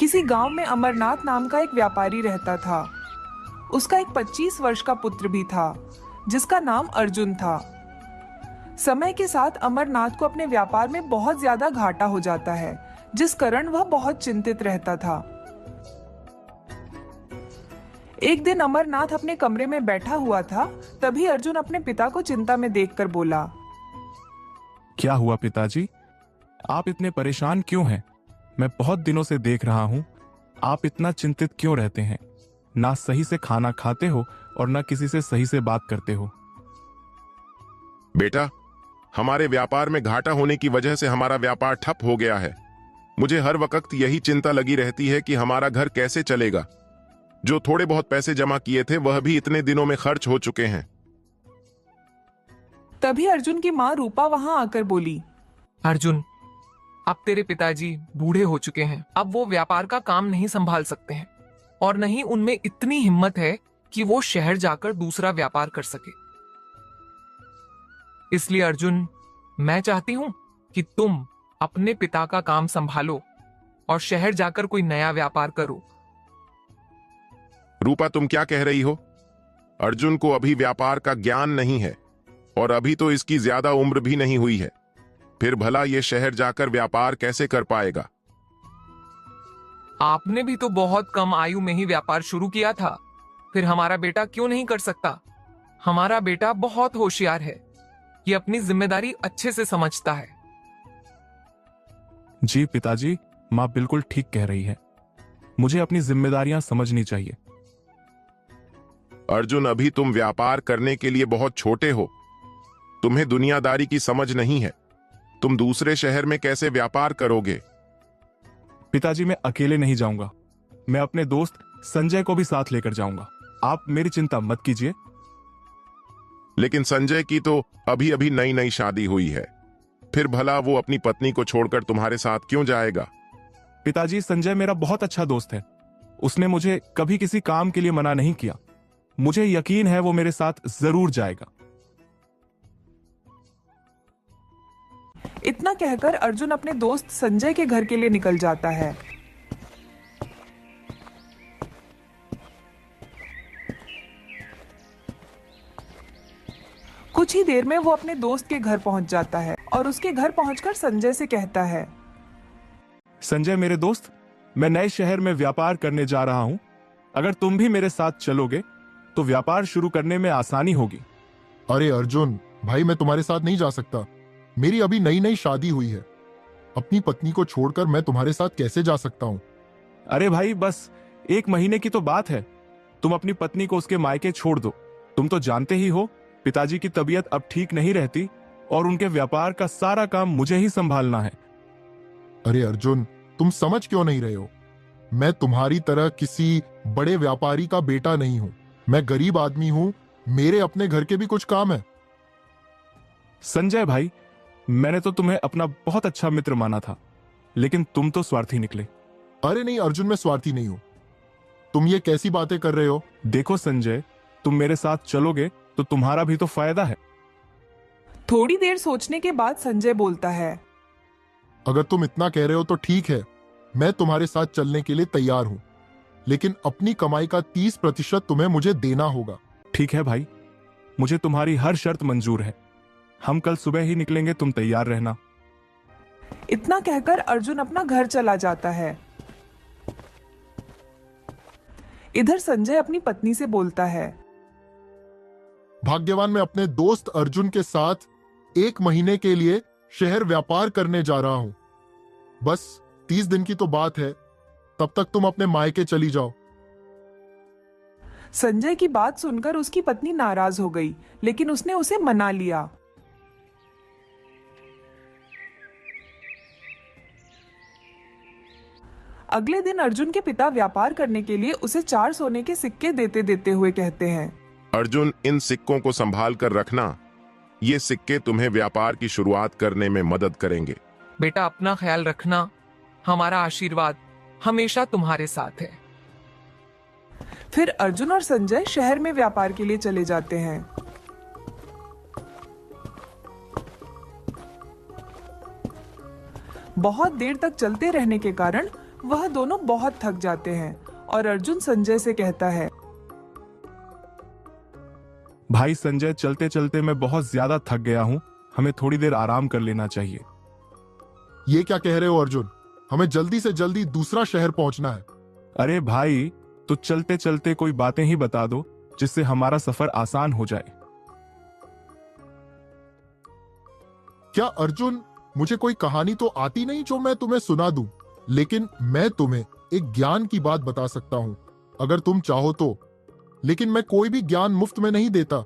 किसी गांव में अमरनाथ नाम का एक व्यापारी रहता था। उसका एक 25 वर्ष का पुत्र भी था जिसका नाम अर्जुन था। समय के साथ अमरनाथ को अपने व्यापार में बहुत ज्यादा घाटा हो जाता है, जिस कारण वह बहुत चिंतित रहता था। एक दिन अमरनाथ अपने कमरे में बैठा हुआ था, तभी अर्जुन अपने पिता को चिंता में देखकर बोला, क्या हुआ पिताजी? आप इतने परेशान क्यों हैं? मैं बहुत दिनों से देख रहा हूं, आप इतना चिंतित क्यों रहते हैं? ना सही से खाना खाते हो और ना किसी से सही से बात करते हो। बेटा, हमारे व्यापार में घाटा होने की वजह से हमारा व्यापार ठप हो गया है। मुझे हर वक्त यही चिंता लगी रहती है कि हमारा घर कैसे चलेगा। जो थोड़े बहुत पैसे जमा किए थे वह भी इतने दिनों में खर्च हो चुके हैं। तभी अर्जुन की माँ रूपा वहां आकर बोली, अर्जुन, अब तेरे पिताजी बूढ़े हो चुके हैं। अब वो व्यापार का काम नहीं संभाल सकते हैं और नहीं उनमें इतनी हिम्मत है कि वो शहर जाकर दूसरा व्यापार कर सके। इसलिए अर्जुन, मैं चाहती हूं कि तुम अपने पिता का काम संभालो और शहर जाकर कोई नया व्यापार करो। रूपा, तुम क्या कह रही हो? अर्जुन को अभी व्यापार का ज्ञान नहीं है और अभी तो इसकी ज्यादा उम्र भी नहीं हुई है। फिर भला ये शहर जाकर व्यापार कैसे कर पाएगा? आपने भी तो बहुत कम आयु में ही व्यापार शुरू किया था। फिर हमारा बेटा क्यों नहीं कर सकता? हमारा बेटा बहुत होशियार है, ये अपनी जिम्मेदारी अच्छे से समझता है। जी पिताजी, माँ बिल्कुल ठीक कह रही है। मुझे अपनी जिम्मेदारियां समझनी चाहिए। अर्जुन, अभी तुम व्यापार करने के लिए बहुत छोटे हो। तुम्हें दुनियादारी की समझ नहीं है। तुम दूसरे शहर में कैसे व्यापार करोगे? पिताजी, मैं अकेले नहीं जाऊंगा। मैं अपने दोस्त संजय को भी साथ लेकर जाऊंगा। आप मेरी चिंता मत कीजिए। लेकिन संजय की तो अभी अभी नई नई शादी हुई है। फिर भला वो अपनी पत्नी को छोड़कर तुम्हारे साथ क्यों जाएगा? पिताजी, संजय मेरा बहुत अच्छा दोस्त है। उसने मुझे कभी किसी काम के लिए मना नहीं किया। मुझे यकीन है वो मेरे साथ जरूर जाएगा। इतना कहकर अर्जुन अपने दोस्त संजय के घर के लिए निकल जाता है। कुछ ही देर में वो अपने दोस्त के घर पहुंच जाता है और उसके घर पहुंचकर संजय से कहता है, संजय मेरे दोस्त, मैं नए शहर में व्यापार करने जा रहा हूं। अगर तुम भी मेरे साथ चलोगे तो व्यापार शुरू करने में आसानी होगी। अरे अर्जुन भाई, मैं तुम्हारे साथ नहीं जा सकता। मेरी अभी नई नई शादी हुई है। अपनी पत्नी को छोड़कर मैं तुम्हारे साथ कैसे जा सकता हूँ? अरे भाई, बस 1 महीने की तो बात है। तुम अपनी पत्नी को उसके मायके छोड़ दो। तुम तो जानते ही हो, पिताजी की तबीयत अब ठीक नहीं रहती और उनके व्यापार का सारा काम मुझे ही संभालना है। अरे अर्जुन, तुम समझ क्यों नहीं रहे हो? मैं तुम्हारी तरह किसी बड़े व्यापारी का बेटा नहीं हूं। मैं गरीब आदमी हूं। मेरे अपने घर के भी कुछ काम है। संजय भाई, मैंने तो तुम्हें अपना बहुत अच्छा मित्र माना था, लेकिन तुम तो स्वार्थी निकले। अरे नहीं अर्जुन, मैं स्वार्थी नहीं हूं। तुम ये कैसी बातें कर रहे हो? देखो संजय, तुम मेरे साथ चलोगे तो तुम्हारा भी तो फायदा है। थोड़ी देर सोचने के बाद संजय बोलता है, अगर तुम इतना कह रहे हो तो ठीक है, मैं तुम्हारे साथ चलने के लिए तैयार हूं, लेकिन अपनी कमाई का 30% तुम्हें मुझे देना होगा। ठीक है भाई, मुझे तुम्हारी हर शर्त मंजूर है। हम कल सुबह ही निकलेंगे, तुम तैयार रहना। इतना कहकर अर्जुन अपना घर चला जाता है। इधर संजय अपनी पत्नी से बोलता है, भाग्यवान, मैं अपने दोस्त अर्जुन के साथ 1 महीने के लिए शहर व्यापार करने जा रहा हूं। बस 30 दिन की तो बात है, तब तक तुम अपने मायके चली जाओ। संजय की बात सुनकर उसकी पत्नी नाराज हो गई, लेकिन उसने उसे मना लिया। अगले दिन अर्जुन के पिता व्यापार करने के लिए उसे 4 सोने के सिक्के देते देते हुए कहते हैं, अर्जुन, इन सिक्कों को संभाल कर रखना। ये सिक्के तुम्हें व्यापार की शुरुआत करने में मदद करेंगे। बेटा, अपना ख्याल रखना। हमारा आशीर्वाद हमेशा तुम्हारे साथ है। फिर अर्जुन और संजय शहर में व्यापार के लिए चले जाते हैं। बहुत देर तक चलते रहने के कारण वह दोनों बहुत थक जाते हैं और अर्जुन संजय से कहता है, भाई संजय, चलते चलते मैं बहुत ज्यादा थक गया हूँ, हमें थोड़ी देर आराम कर लेना चाहिए। ये क्या कह रहे हो अर्जुन? हमें जल्दी से जल्दी दूसरा शहर पहुंचना है। अरे भाई, तो चलते चलते कोई बातें ही बता दो जिससे हमारा सफर आसान हो जाए। क्या अर्जुन, मुझे कोई कहानी तो आती नहीं जो मैं तुम्हें सुना दूं, लेकिन मैं तुम्हें एक ज्ञान की बात बता सकता हूं अगर तुम चाहो तो। लेकिन मैं कोई भी ज्ञान मुफ्त में नहीं देता।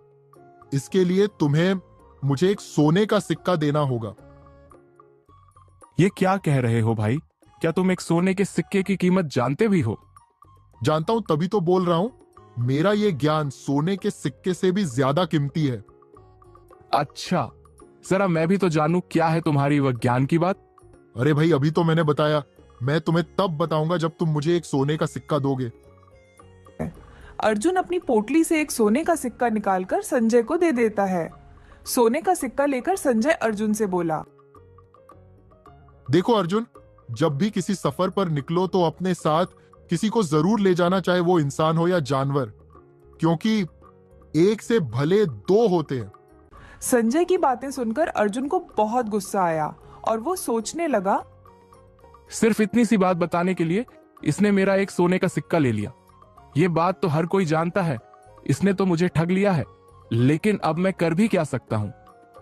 इसके लिए तुम्हें मुझे एक सोने का सिक्का देना होगा। ये क्या कह रहे हो भाई? क्या तुम एक सोने के सिक्के की कीमत जानते भी हो? जानता हूं, तभी तो बोल रहा हूं। मेरा ये ज्ञान सोने के सिक्के से भी ज्यादा कीमती है। अच्छा, जरा मैं भी तो जानूं क्या है तुम्हारी वह ज्ञान की बात। अरे भाई, अभी तो मैंने बताया। मैं तुम्हें तब बताऊंगा जब तुम मुझे एक सोने का सिक्का दोगे। अर्जुन अपनी पोटली से एक सोने का सिक्का निकालकर संजय को दे देता है। सोने का सिक्का लेकर संजय अर्जुन से बोला, देखो अर्जुन, जब भी किसी सफर पर निकलो तो अपने साथ किसी को जरूर ले जाना, चाहे वो इंसान हो या जानवर, क्योंकि एक से भले दो होते हैं। संजय की बातें सुनकर अर्जुन को बहुत गुस्सा आया और वो सोचने लगा, सिर्फ इतनी सी बात बताने के लिए इसने मेरा एक सोने का सिक्का ले लिया। ये बात तो हर कोई जानता है, इसने तो मुझे ठग लिया है। लेकिन अब मैं कर भी क्या सकता हूं?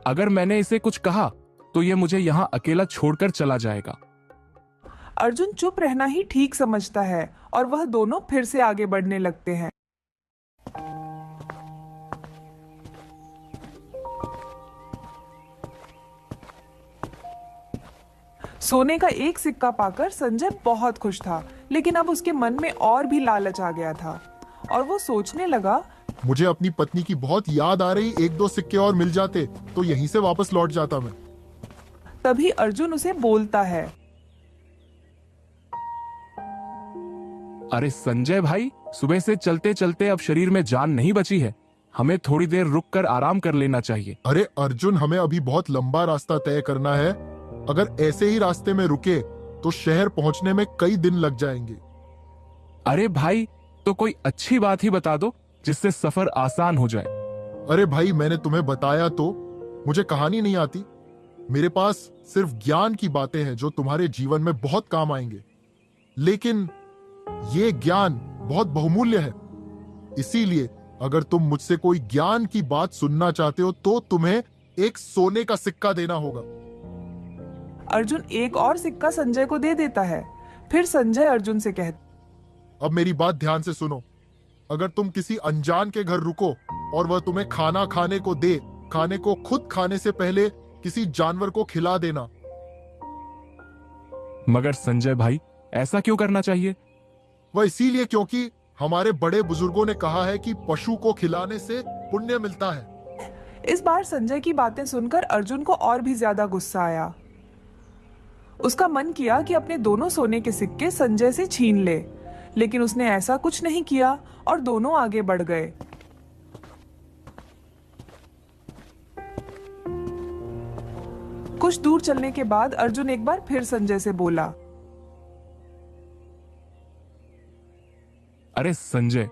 अगर मैंने इसे कुछ कहा तो ये मुझे यहां अकेला छोड़कर चला जाएगा। अर्जुन चुप रहना ही ठीक समझता है और वह दोनों फिर से आगे बढ़ने लगते हैं। सोने का एक सिक्का पाकर संजय बहुत खुश था, लेकिन अब उसके मन में और भी लालच आ गया था और वो सोचने लगा, मुझे अपनी पत्नी की बहुत याद आ रही। एक दो सिक्के और मिल जाते तो यहीं से वापस लौट जाता मैं। तभी अर्जुन उसे बोलता है, अरे संजय भाई, सुबह से चलते चलते अब शरीर में जान नहीं बची है, हमें थोड़ी देर रुककर आराम कर लेना चाहिए। अरे अर्जुन, हमें अभी बहुत लंबा रास्ता तय करना है। अगर ऐसे ही रास्ते में रुके तो शहर पहुंचने में कई दिन लग जाएंगे। अरे भाई, तो कोई अच्छी बात ही बता दो जिससे सफर आसान हो जाए। अरे भाई, मैंने तुम्हें बताया तो, मुझे कहानी नहीं आती। मेरे पास सिर्फ ज्ञान की बातें हैं जो तुम्हारे जीवन में बहुत काम आएंगे। लेकिन ये ज्ञान बहुत बहुमूल्य है, इसीलिए अगर तुम मुझसे कोई ज्ञान की बात सुनना चाहते हो तो तुम्हें एक सोने का सिक्का देना होगा। अर्जुन एक और सिक्का संजय को दे देता है। फिर संजय अर्जुन से कहता, अब मेरी बात ध्यान से सुनो। अगर तुम किसी अनजान के घर रुको और वह तुम्हें खाना खाने को दे, खाने को खुद खाने से पहले किसी जानवर को खिला देना। मगर संजय भाई, ऐसा क्यों करना चाहिए? वह इसीलिए क्योंकि हमारे बड़े बुजुर्गों ने कहा है कि पशु को खिलाने से पुण्य मिलता है। इस बार संजय की बातें सुनकर अर्जुन को और भी ज्यादा गुस्सा आया। उसका मन किया कि अपने दोनों सोने के सिक्के संजय से छीन ले, लेकिन उसने ऐसा कुछ नहीं किया और दोनों आगे बढ़ गए। कुछ दूर चलने के बाद अर्जुन एक बार फिर संजय से बोला, अरे संजय,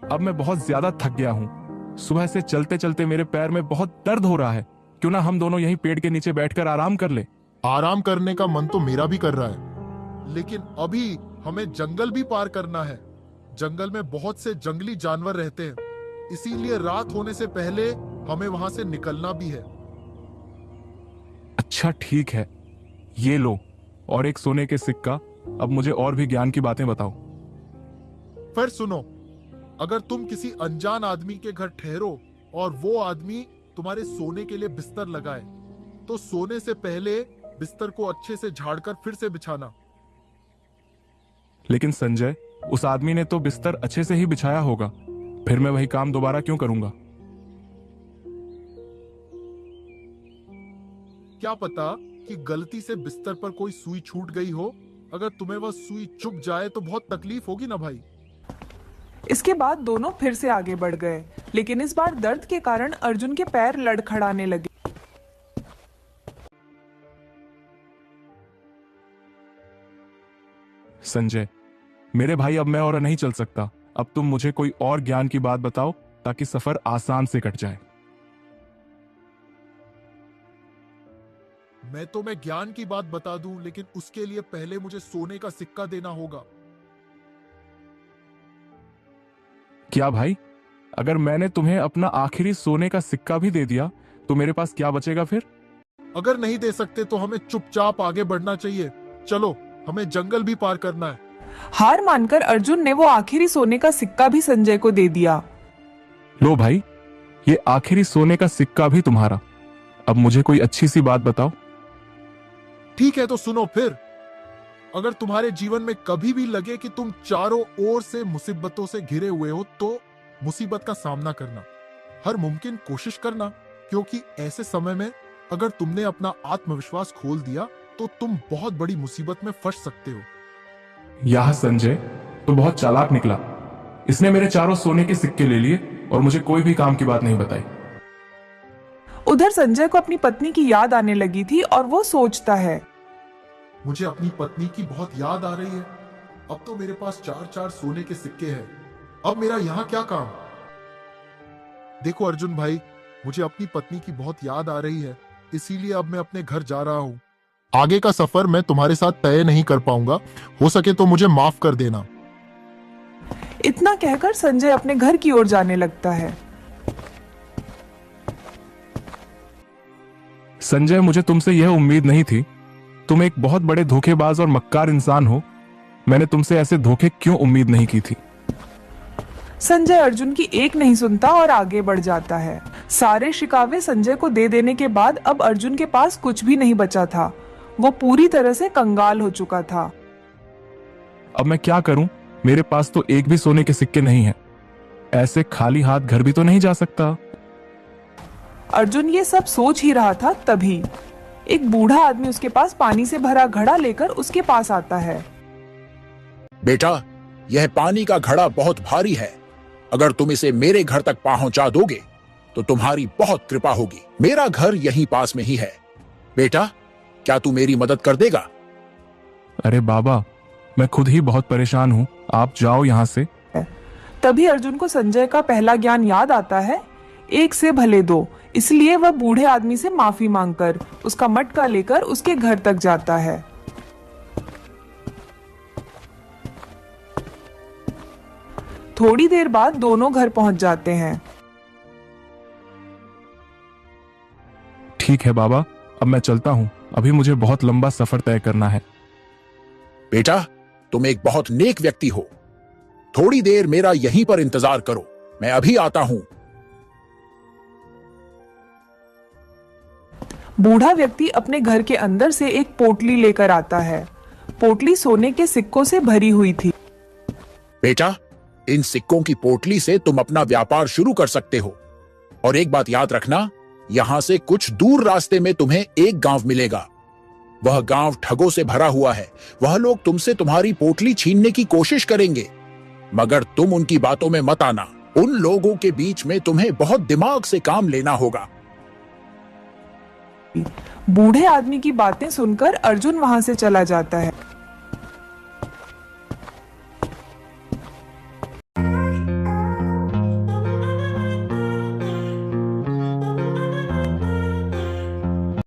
अब मैं बहुत ज्यादा थक गया हूं। सुबह से चलते चलते मेरे पैर में बहुत दर्द हो रहा है। क्यों ना हम दोनों यहीं पेड़ के नीचे बैठकर आराम कर ले। आराम करने का मन तो मेरा भी कर रहा है, लेकिन अभी हमें जंगल भी पार करना है। जंगल में बहुत से जंगली जानवर रहते हैं, इसीलिए रात होने से पहले हमें वहां से निकलना भी है। अच्छा ठीक है, ये लो और एक सोने के सिक्का। अब मुझे और भी ज्ञान की बातें बताओ। फिर सुनो, अगर तुम किसी अनजान आदमी के घर ठहरो और वो आदमी तुम्हारे सोने के लिए बिस्तर लगाए, तो सोने से पहले बिस्तर को अच्छे से झाड़कर फिर से बिछाना। लेकिन संजय, उस आदमी ने तो बिस्तर अच्छे से ही बिछाया होगा, फिर मैं वही काम दोबारा क्यों करूंगा? क्या पता कि गलती से बिस्तर पर कोई सुई छूट गई हो। अगर तुम्हें वह सुई चुभ जाए तो बहुत तकलीफ होगी ना भाई। इसके बाद दोनों फिर से आगे बढ़ गए, लेकिन इस बार दर्द के कारण अर्जुन के पैर लड़खड़ाने लगे। संजय, मेरे भाई, अब मैं और नहीं चल सकता। अब तुम मुझे कोई और ज्ञान की बात बताओ ताकि सफर आसान से कट जाए। मैं तुम्हें ज्ञान की बात बता दूं, लेकिन उसके लिए पहले मुझे सोने का सिक्का देना होगा। क्या भाई, अगर मैंने तुम्हें अपना आखिरी सोने का सिक्का भी दे दिया तो मेरे पास क्या बचेगा फिर? अगर नहीं दे सकते तो हमें चुपचाप आगे बढ़ना चाहिए। चलो, हमें जंगल भी पार करना है। हार मानकर अर्जुन ने वो आखिरी सोने का सिक्का भी संजय को दे दिया। लो भाई, ये आखिरी सोने का सिक्का भी तुम्हारा। अब मुझे कोई अच्छी सी बात बताओ। ठीक है, तो सुनो फिर। अगर तुम्हारे जीवन में कभी भी लगे कि तुम चारों ओर से मुसीबतों से घिरे हुए हो, तो मुसीबत का सामना करना, हर मुमकिन कोशिश करना, क्योंकि ऐसे समय में अगर तुमने अपना आत्मविश्वास खोल दिया तो तुम बहुत बड़ी मुसीबत में फंस सकते हो। यह संजय तो बहुत चालाक निकला। इसने मेरे चारों सोने के सिक्के ले लिए और मुझे कोई भी काम की बात नहीं बताई। उधर संजय को अपनी पत्नी की याद आने लगी थी और वो सोचता है, मुझे अपनी पत्नी की बहुत याद आ रही है। अब तो मेरे पास 4-4 सोने के सिक्के हैं। अब मेरा यहाँ क्या काम? देखो अर्जुन भाई, मुझे अपनी पत्नी की बहुत याद आ रही है, इसीलिए अब मैं अपने घर जा रहा हूँ। आगे का सफर मैं तुम्हारे साथ तय नहीं कर पाऊंगा। हो सके तो मुझे माफ कर देना। इतना कहकर संजय अपने घर की ओर जाने लगता है। संजय, मुझे तुमसे यह उम्मीद नहीं थी। तुम एक बहुत बड़े धोखेबाज और मक्कार इंसान हो। मैंने तुमसे ऐसे धोखे क्यों उम्मीद नहीं की थी। संजय अर्जुन की एक नहीं सुनता और आगे बढ़ जाता है। सारे शिकावे संजय को दे देने के बाद अब अर्जुन के पास कुछ भी नहीं बचा था। वो पूरी तरह से कंगाल हो चुका था। अब मैं क्या करूं? मेरे पास तो एक भी सोने के सिक्के नहीं हैं। ऐसे खाली हाथ घर भी तो नहीं जा सकता। अर्जुन ये सब सोच ही रहा था, तभी एक बूढ़ा आदमी उसके पास पानी से भरा घड़ा लेकर उसके पास आता है। बेटा, यह पानी का घड़ा बहुत भारी है। अगर तुम इसे मेरे घर तक पहुंचा दोगे तो तुम्हारी बहुत कृपा होगी। मेरा घर यहीं पास में ही है। बेटा, क्या तू मेरी मदद कर देगा? अरे बाबा, मैं खुद ही बहुत परेशान हूं। आप जाओ यहां से। तभी अर्जुन को संजय का पहला ज्ञान याद आता है, एक से भले दो। इसलिए वह बूढ़े आदमी से माफी मांगकर उसका मटका लेकर उसके घर तक जाता है। थोड़ी देर बाद दोनों घर पहुंच जाते हैं। ठीक है बाबा, अब मैं चलता हूं। अभी मुझे बहुत लंबा सफर तय करना है। बेटा, तुम एक बहुत नेक व्यक्ति हो। थोड़ी देर मेरा यहीं पर इंतजार करो, मैं अभी आता हूं। बूढ़ा व्यक्ति अपने घर के अंदर से एक पोटली लेकर आता है। पोटली सोने के सिक्कों से भरी हुई थी। बेटा, इन सिक्कों की पोटली से तुम अपना व्यापार शुरू कर सकते हो। और एक बात याद रखना, यहां से कुछ दूर रास्ते में तुम्हें एक गांव मिलेगा। वह गांव ठगों से भरा हुआ है। वह लोग तुमसे तुम्हारी पोटली छीनने की कोशिश करेंगे, मगर तुम उनकी बातों में मत आना। उन लोगों के बीच में तुम्हें बहुत दिमाग से काम लेना होगा। बूढ़े आदमी की बातें सुनकर अर्जुन वहां से चला जाता है।